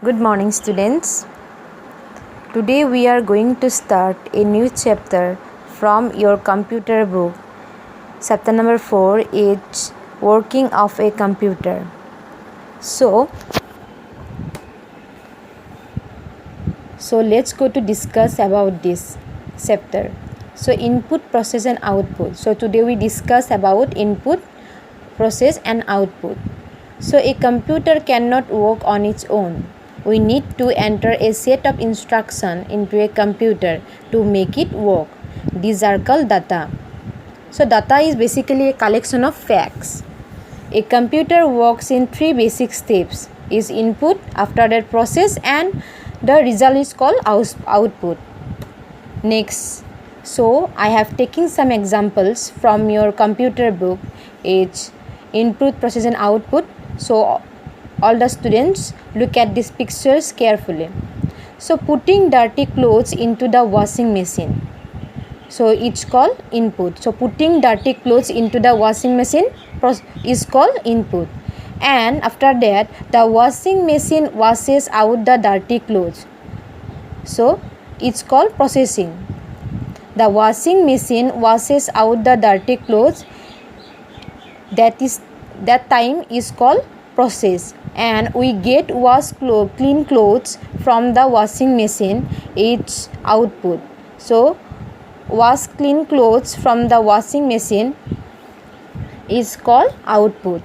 Good morning, students. Today we are going to start a new chapter from your computer book. Chapter number 4 is Working of a Computer. So let's go to discuss about this chapter. So input, process and output. So today we discuss about input, process and output. So a computer cannot work on its own. We need to enter a set of instructions into a computer to make it work. These are called data. So data is basically a collection of facts. A computer works in 3 basic steps: is input, after that process, and the result is called output. Next, so I have taken some examples from your computer book. It's input, process and output. So all the students look at these pictures carefully. So putting dirty clothes into the washing machine, so it's called input. So putting dirty clothes into the washing machine is called input, and after that the washing machine washes out the dirty clothes, so it's called processing. The washing machine washes out the dirty clothes, that time is called process, and we get clean clothes from the washing machine, it's output. So wash clean clothes from the washing machine is called output.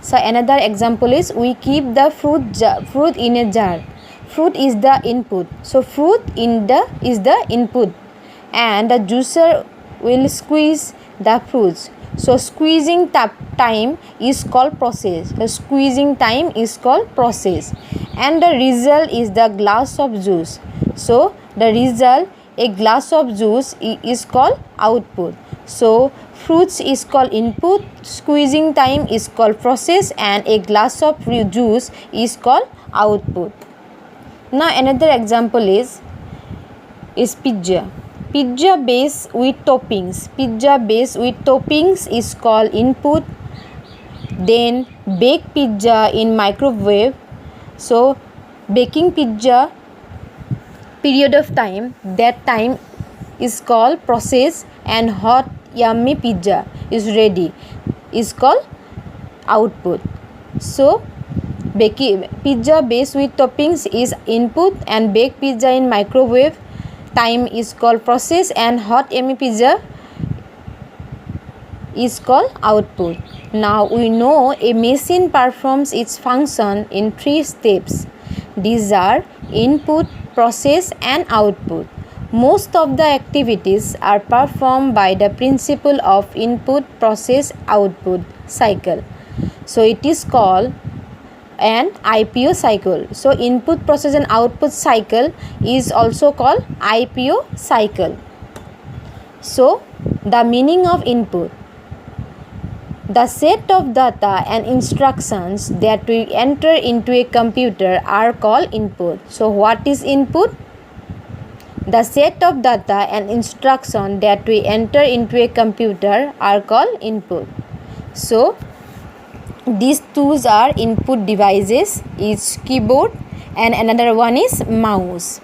So another example is we keep the fruit in a jar. Fruit is the input, so fruit is the input, and the juicer will squeeze the fruits. So squeezing time is called process. The squeezing time is called process, and the result is the glass of juice. So the result, a glass of juice, is called output. So fruits is called input, squeezing time is called process, and a glass of juice is called output. Now another example is pizza. Pizza base with toppings. Pizza base with toppings is called input. Then bake pizza in microwave. So baking pizza period of time, that time is called process, and hot yummy pizza is ready is called output. So pizza base with toppings is input, and bake pizza in microwave time is called process, and hot yummy pizza is called output. Now we know a machine performs its function in 3 steps. These are input, process and output. Most of the activities are performed by the principle of input, process, output cycle. So it is called an IPO cycle. So input, process and output cycle is also called IPO cycle. So the meaning of input: the set of data and instructions that we enter into a computer are called input. So what is input? The set of data and instructions that we enter into a computer are called input. So these two are input devices, is keyboard and another one is mouse.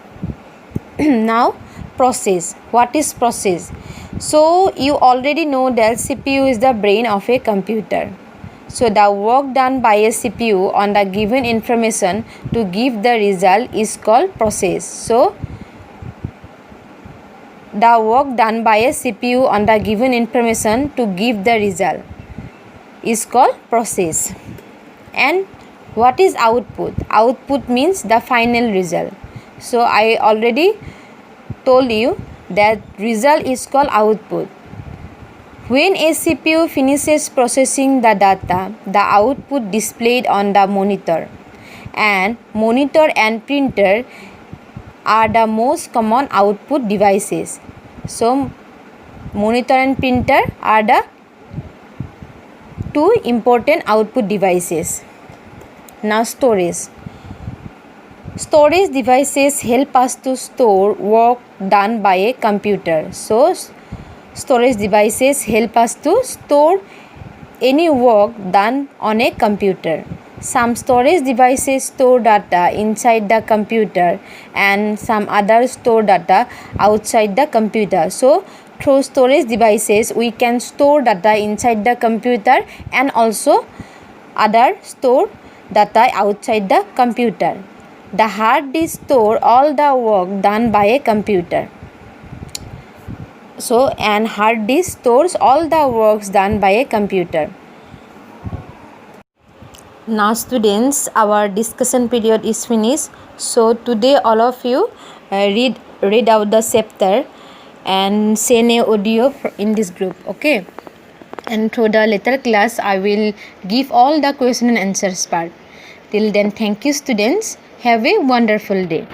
Now process. What is process? So you already know that CPU is the brain of a computer. So the work done by a CPU on the given information to give the result is called process. So the work done by a CPU on the given information to give the result is called process. And what is output? Output means the final result. So I already told you that result is called output. When a CPU finishes processing the data, the output displayed on the monitor, and monitor and printer are the most common output devices. So monitor and printer are the 2 important output devices. Now storage. Storage devices help us to store work done by a computer. So storage devices help us to store any work done on a computer. Some storage devices store data inside the computer and some others store data outside the computer. So through storage devices we can store data inside the computer and also other store data outside the computer. The hard disk store all the work done by a computer. So an hard disk stores all the works done by a computer. Now students, our discussion period is finished. So today all of you read out the chapter and send a audio in this group, okay? And through the later class I will give all the question and answers part. Till then, thank you students. Have a wonderful day.